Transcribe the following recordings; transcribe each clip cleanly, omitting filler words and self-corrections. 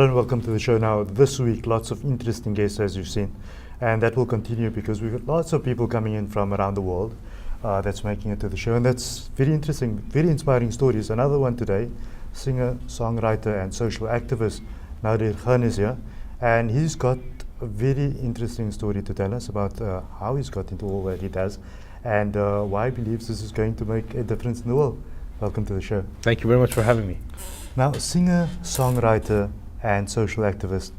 Hello and welcome to the show. Now, this week, lots of interesting guests, as you've seen, and that will continue because we've got lots of people coming in from around the world that's making it to the show, and that's very interesting, very inspiring stories. Another one today, singer, songwriter, and social activist Nader is here, and he's got a very interesting story to tell us about how he's got into all that he does and why he believes this is going to make a difference in the world. Welcome to the show. Thank you very much for having me. Now, singer, songwriter, and social activist,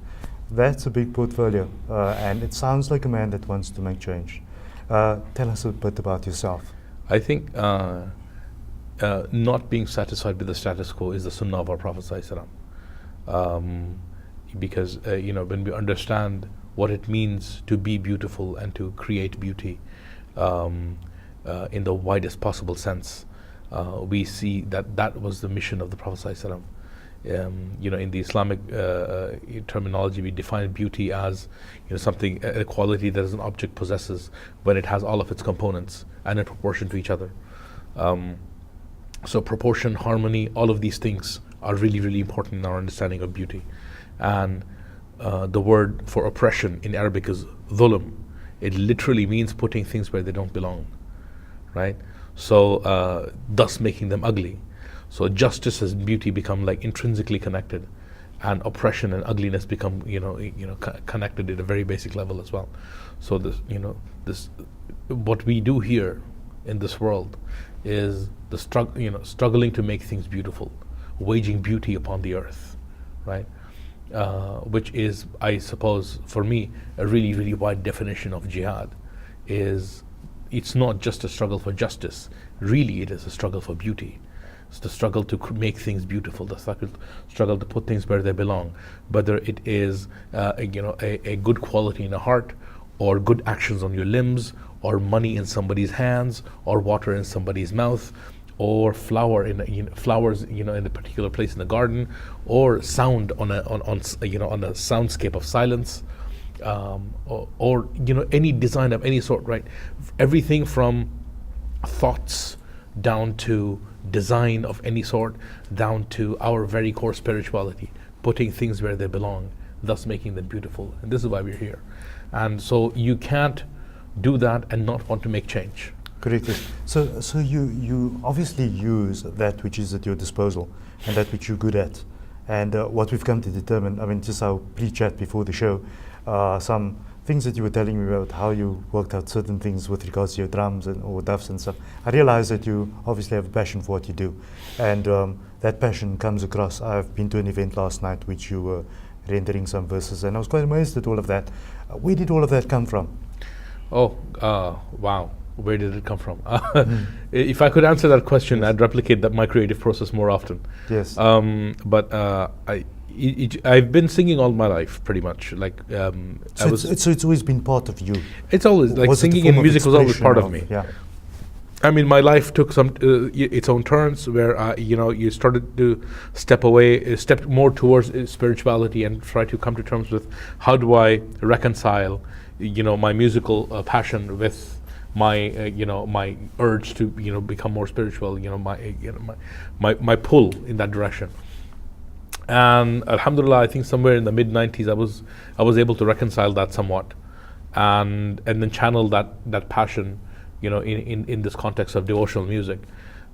that's a big portfolio, and it sounds like a man that wants to make change. Tell us a bit about yourself. I think not being satisfied with the status quo is the sunnah of our Prophet ﷺ. Because when we understand what it means to be beautiful and to create beauty in the widest possible sense, we see that that was the mission of the Prophet ﷺ. In the Islamic terminology, we define beauty as something, a quality that an object possesses when it has all of its components and in proportion to each other. So proportion, harmony, all of these things are really, really important in our understanding of beauty. And the word for oppression in Arabic is dhulm. It literally means putting things where they don't belong, right? So thus making them ugly. So justice and beauty become like intrinsically connected, and oppression and ugliness become connected at a very basic level as well. So this what we do here in this world is the struggling to make things beautiful, waging beauty upon the earth, right? Which is, I suppose, for me, a really, really wide definition of jihad. It's not just a struggle for justice. Really, it is a struggle for beauty. It's the struggle to make things beautiful, the struggle to put things where they belong, whether it is a good quality in a heart, or good actions on your limbs, or money in somebody's hands, or water in somebody's mouth, or flowers in a particular place in the garden, or sound on a soundscape of silence, or any design of any sort, right? Everything from thoughts down to design of any sort, down to our very core spirituality, putting things where they belong, thus making them beautiful. And this is why we're here. And so you can't do that and not want to make change. Correctly. So you obviously use that which is at your disposal and that which you're good at. And what we've come to determine, just our pre-chat before the show, some things that you were telling me about how you worked out certain things with regards to your drums or duffs and stuff. I realized that you obviously have a passion for what you do, and that passion comes across. I've been to an event last night which you were rendering some verses, and I was quite amazed at all of that. Where did all of that come from? Oh, wow. Where did it come from? If I could answer that question, yes, I'd replicate my creative process more often. Yes. But I've been singing all my life, pretty much. So it's always been part of you. It's always like singing and music was always part of me. Yeah. My life took some its own turns where you started to step more towards spirituality and try to come to terms with how do I reconcile my musical passion with my my urge to become more spiritual, my pull in that direction. And alhamdulillah, I think somewhere in the mid-90s I was able to reconcile that somewhat, and then channel that passion in this context of devotional music.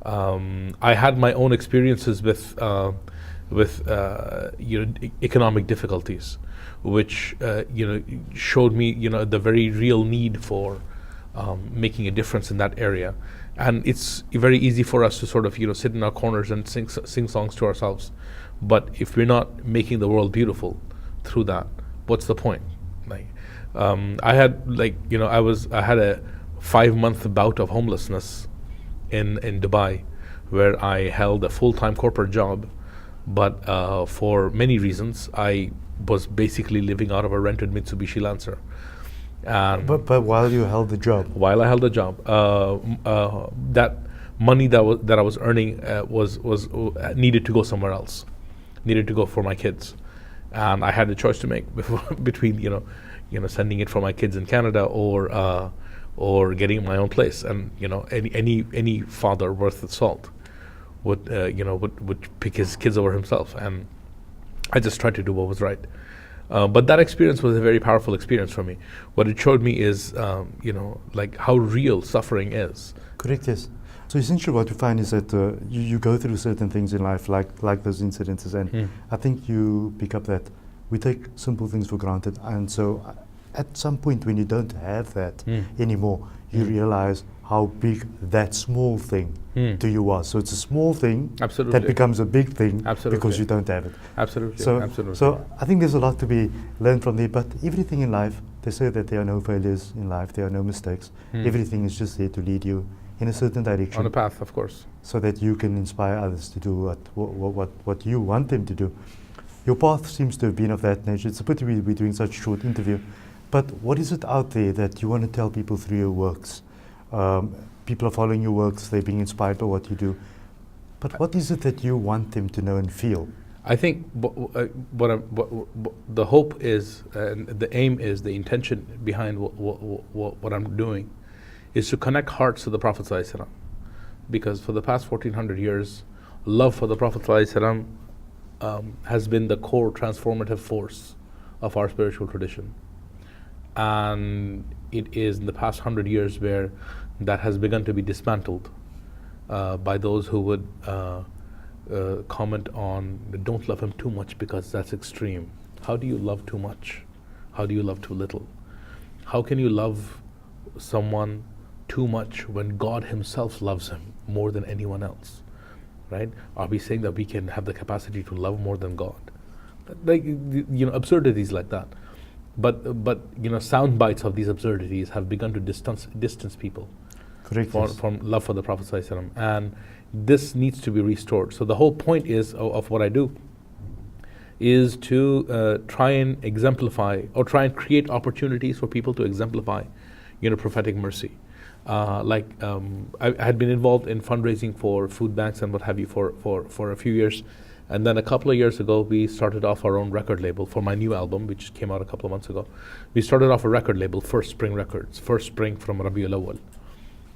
I had my own experiences with economic difficulties, which showed me the very real need for making a difference in that area. And it's very easy for us to sort of sit in our corners and sing songs to ourselves. But if we're not making the world beautiful through that, what's the point? I had I had a 5-month bout of homelessness in Dubai, where I held a full-time corporate job, but for many reasons I was basically living out of a rented Mitsubishi Lancer. But while you held the job? While I held the job, that money that I was earning was needed to go somewhere else, needed to go for my kids, and I had a choice to make between sending it for my kids in Canada or getting my own place. And any father worth his salt would pick his kids over himself. And I just tried to do what was right. But that experience was a very powerful experience for me. What it showed me is, like how real suffering is. Correct, yes. So essentially what you find is that you go through certain things in life, like those incidences, and I think you pick up that we take simple things for granted, and so at some point when you don't have that anymore, you realize how big that small thing to you was. So it's a small thing Absolutely. that becomes a big thing Absolutely. because you don't have it. Absolutely. So, Absolutely. so I think there's a lot to be learned from there, but everything in life, they say that there are no failures in life, there are no mistakes. Everything is just there to lead you in a certain direction. On a path, of course. So that you can inspire others to do what you want them to do. Your path seems to have been of that nature. It's a pity we're doing such a short interview. But what is it out there that you want to tell people through your works? People are following your works, they're being inspired by what you do. But what is it that you want them to know and feel? I think the hope is, and the aim is, the intention behind what I'm doing is to connect hearts to the Prophet ﷺ. Because for the past 1400 years, love for the Prophet ﷺ has been the core transformative force of our spiritual tradition. And it is in the past 100 years where that has begun to be dismantled by those who would comment on, don't love him too much because that's extreme. How do you love too much? How do you love too little? How can you love someone too much when God himself loves him more than anyone else? Right? Are we saying that we can have the capacity to love more than God? Like, absurdities like that. But sound bites of these absurdities have begun to distance people from love for the Prophet ﷺ, and this needs to be restored. So the whole point is of what I do is to try and exemplify, or try and create opportunities for people to exemplify, prophetic mercy. I had been involved in fundraising for food banks and what have you for a few years. And then a couple of years ago, we started off our own record label for my new album, which came out a couple of months ago. We started off a record label, First Spring Records, First Spring from Rabiul Awwal,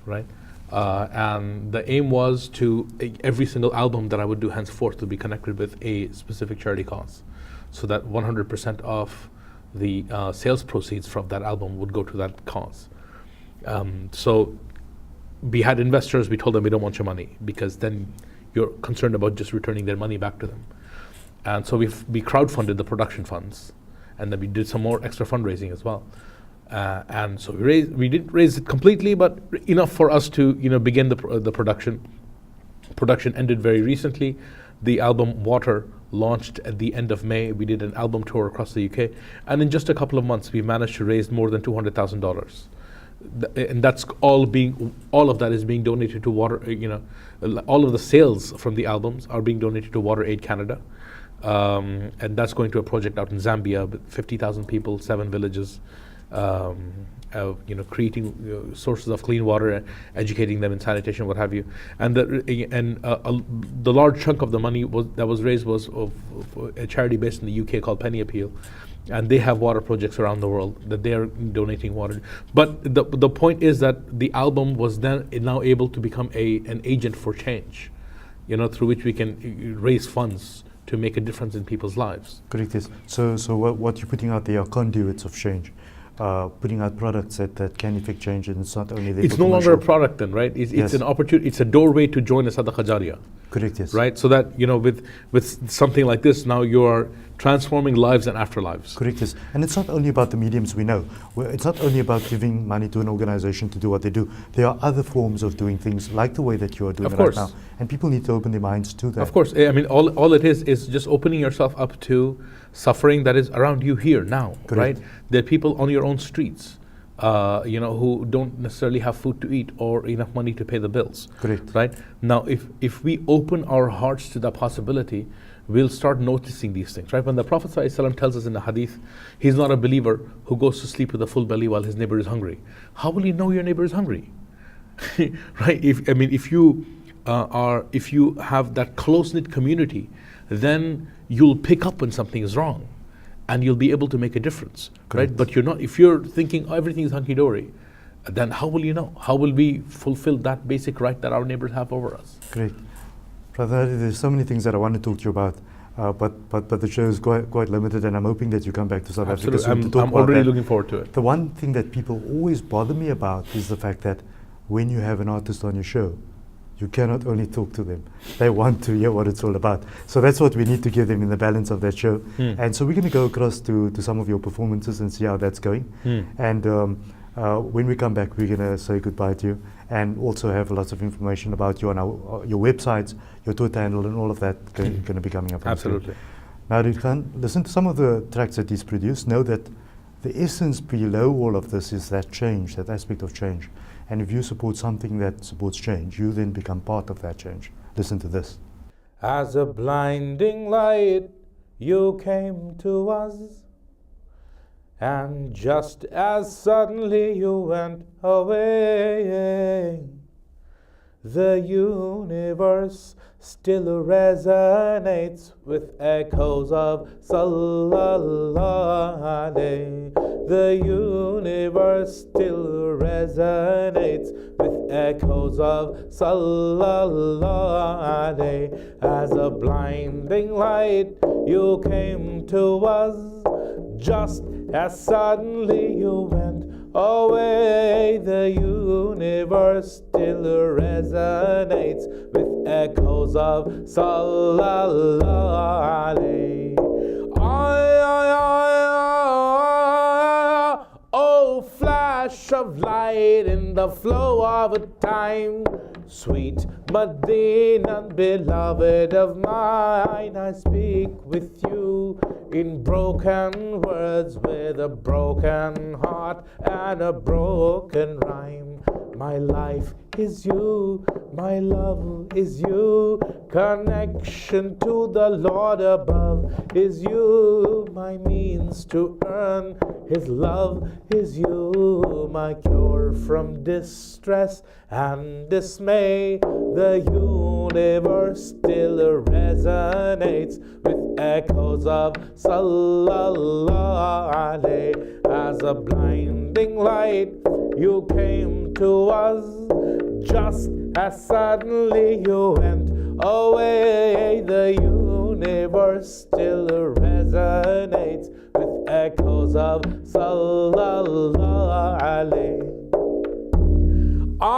right? And the aim was to, every single album that I would do henceforth to be connected with a specific charity cause, so that 100% of the sales proceeds from that album would go to that cause. So we had investors, we told them we don't want your money, because then you're concerned about just returning their money back to them. And so we crowdfunded the production funds, and then we did some more extra fundraising as well. And so we didn't raise it completely, but enough for us to begin the production. Production ended very recently. The album Water launched at the end of May. We did an album tour across the UK, and in just a couple of months, we managed to raise more than $200,000. And that's all of that is being donated to Water. All of the sales from the albums are being donated to Water Aid Canada, and that's going to a project out in Zambia with 50,000 people, 7 villages, creating sources of clean water, educating them in sanitation, what have you. And the large chunk of the money that was raised was of a charity based in the UK called Penny Appeal. And they have water projects around the world that they are donating water. But the point is that the album was then now able to become an agent for change, through which we can raise funds to make a difference in people's lives. Correct. Yes. So what you're putting out there are conduits of change, putting out products that can effect change, and it's not only there. It's no longer a product then, right? It's an opportunity. It's a doorway to join a Sadaqah Jariyah. Correct. Yes. Right. So that with something like this, now you are transforming lives and afterlives. Correct. Yes. And it's not only about the mediums we know. It's not only about giving money to an organization to do what they do. There are other forms of doing things like the way that you are doing right now. And people need to open their minds to that. Of course. I mean, all it is just opening yourself up to suffering that is around you here now. Correct. Right. There are people on your own streets, who don't necessarily have food to eat or enough money to pay the bills. Correct. Right. Now, if we open our hearts to that possibility, we'll start noticing these things, right? When the Prophet ﷺ tells us in the hadith, he's not a believer who goes to sleep with a full belly while his neighbor is hungry. How will you know your neighbor is hungry? Right? If you have that close-knit community, then you'll pick up when something is wrong, and you'll be able to make a difference, right? But you're not. If you're thinking everything is hunky-dory, then how will you know? How will we fulfill that basic right that our neighbors have over us? Great. Brother, there's so many things that I want to talk to you about. but the show is quite limited, and I'm hoping that you come back to South Africa Absolutely. soon to talk I'm about already that. looking forward to it. The one thing that people always bother me about is the fact that when you have an artist on your show, you cannot only talk to them. They want to hear what it's all about. So that's what we need to give them in the balance of that show. And so we're going to go across to some of your performances and see how that's going. And when we come back, we're going to say goodbye to you and also have lots of information about you on your websites, your Twitter handle, and all of that going to be coming up. Absolutely. Nader Khan, listen to some of the tracks that he's produced. Know that the essence below all of this is that change, that aspect of change. And if you support something that supports change, you then become part of that change. Listen to this. As a blinding light, you came to us, and just as suddenly you went away. The universe still resonates with echoes of Salah. The universe still resonates with echoes of Salah. As a blinding light, you came to us, just as suddenly you went away. The universe still resonates with echoes of Salah. Oh, flash of light in the flow of a time, sweet Medina, beloved of mine. I speak with you in broken words with a broken heart and a broken rhyme. My life is you, my love is you, connection to the Lord above is you, my means to earn His love is you, my cure from distress and dismay. The universe still resonates with echoes of Salah. As a blinding light, you came to us, just as suddenly you went away. The universe still resonates with echoes of Salah. I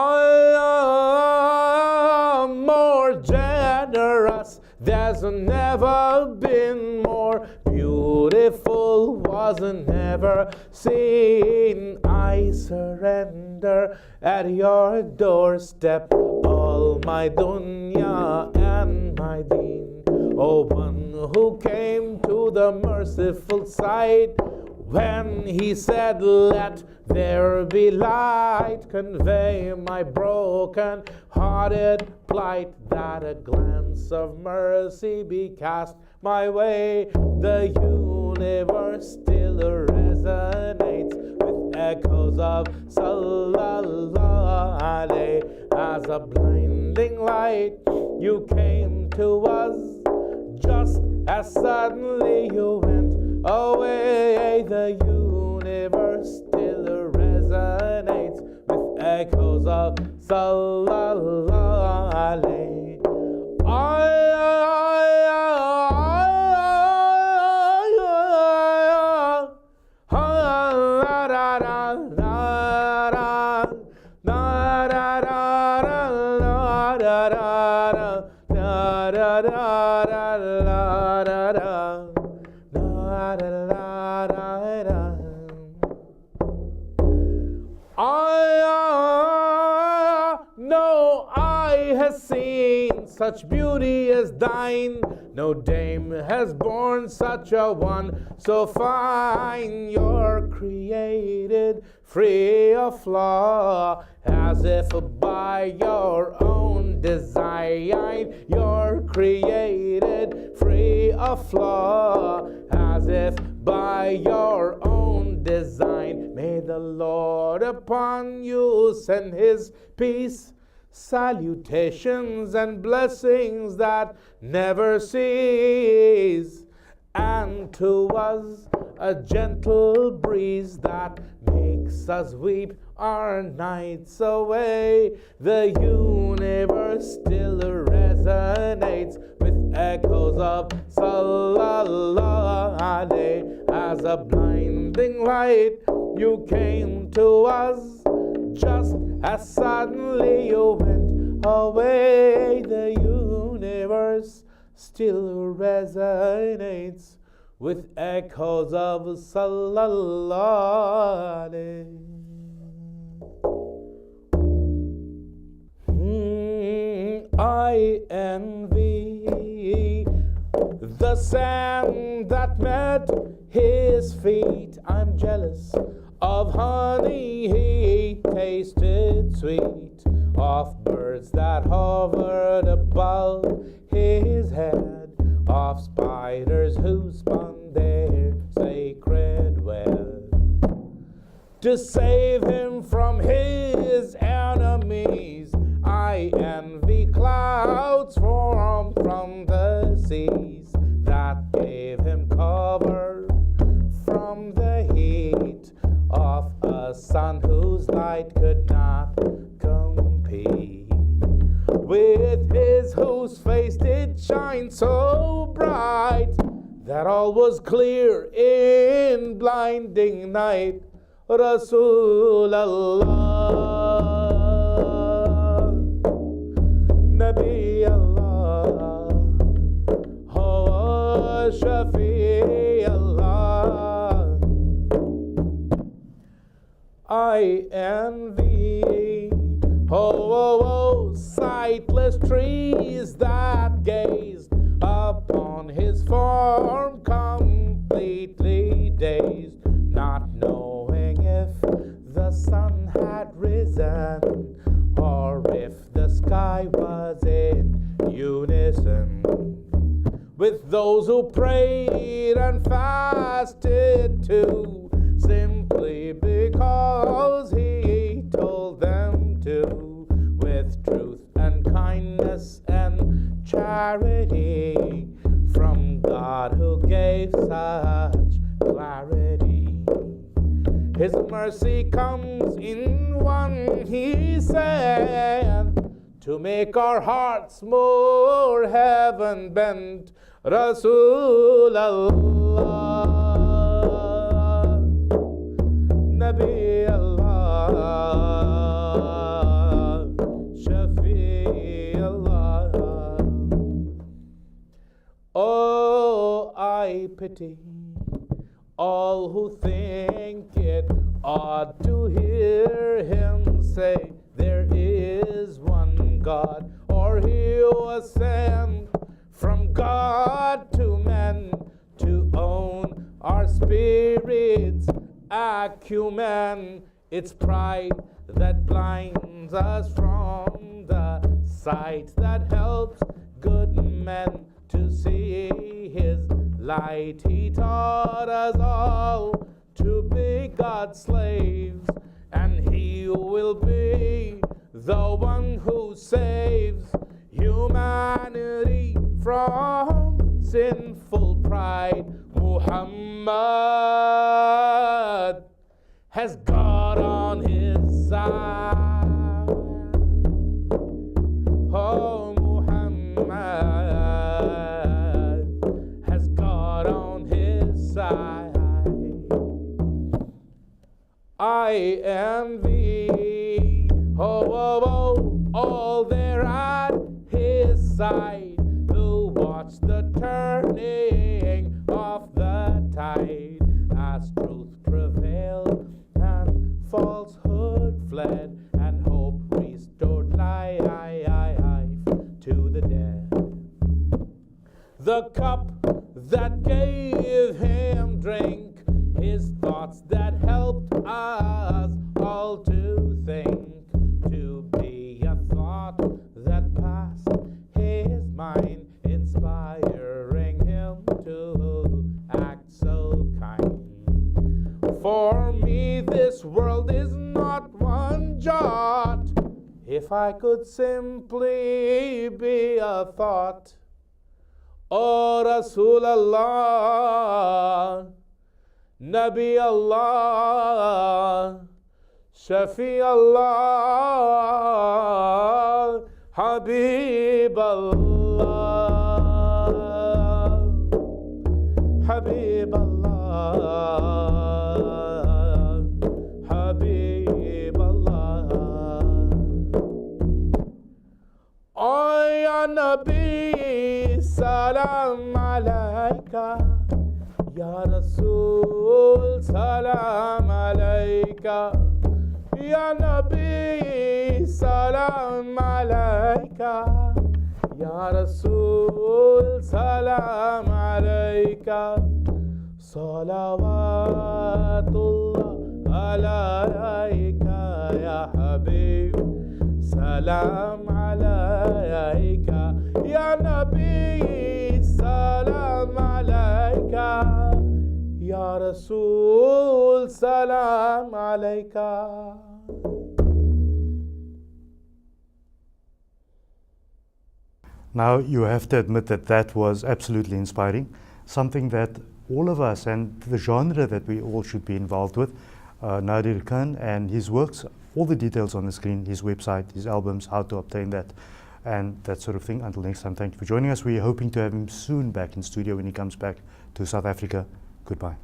am more generous, there's never been more beautiful, wasn't never seen. I surrender at your doorstep all my dunya and my deen. Oh, one who came to the merciful sight when He said, let there be light, convey my broken hearted plight, that a glance of mercy be cast my way. The universe still resonates with echoes of Salah. As a blinding light, you came to us, just as suddenly you went away. The universe still resonates with echoes of Salah. No eye has seen such beauty as thine, no dame has born such a one so fine. You're created free of flaw, as if by your own design. You're created free of flaw, as if by your own design. May the Lord upon you send His peace, salutations and blessings that never cease, and to us a gentle breeze that makes us weep our nights away. The universe still resonates with echoes of Sallallahu Alaihi. As a blinding light, you came to us, just as suddenly you went away. The universe still resonates with echoes of Sallallahu Alaihi. I envy the sand that met his feet. I'm jealous of honey he tasted sweet, of birds that hovered above his head, of spiders who spun their sacred web to save him from his enemies. I envy clouds formed from the seas that gave him cover from the heat of a sun whose light could not compete with his, whose face did shine so bright that all was clear in blinding night. Rasulallah, Nabi Allah, Hawa Shafi Allah. I envy, sightless trees that gazed upon his form, completely dazed, not knowing if the sun had risen or if the sky was in unison with those who prayed and fasted too, simply because he told them to, with truth and kindness and charity from God who gave such clarity. His mercy comes in one, he said, to make our hearts more heaven bent. Rasulallah, Nabi Allah, Shafi Allah. Oh, I pity all who think it odd to hear him say there is one God, or he was sent from God to men to own our spirits' acumen. It's pride that blinds us from the sight that helps good men to see his light. He taught us all to be God's slaves, and he will be the one who saves humanity from sinful pride. Muhammad has God on his side. Oh, Muhammad has God on his side. I envy, all there at his side who watch the turning of the tide as truth prevailed and falsehood fled and hope restored life to the dead. The cup that gave him drink, his thoughts that helped us all to think, to be a thought that passed his mind, inspiring him to act so kind. For me this world is not one jot, if I could simply be a thought. O Rasulallah, Nabi Allah, Shafi Allah, Habib Allah. حبيب الله يا نبي سلام عليك يا رسول سلام عليك يا نبي سلام عليك يا رسول سلام عليك صلوات الله عليك يا حبيب سلام عليك يا نبي سلام عليك يا رسول سلام عليك. Now, you have to admit that that was absolutely inspiring, something that all of us and the genre that we all should be involved with. Nader Khan and his works, all the details on the screen, his website, his albums, how to obtain that, and that sort of thing. Until next time, thank you for joining us. We're hoping to have him soon back in studio when he comes back to South Africa. Goodbye.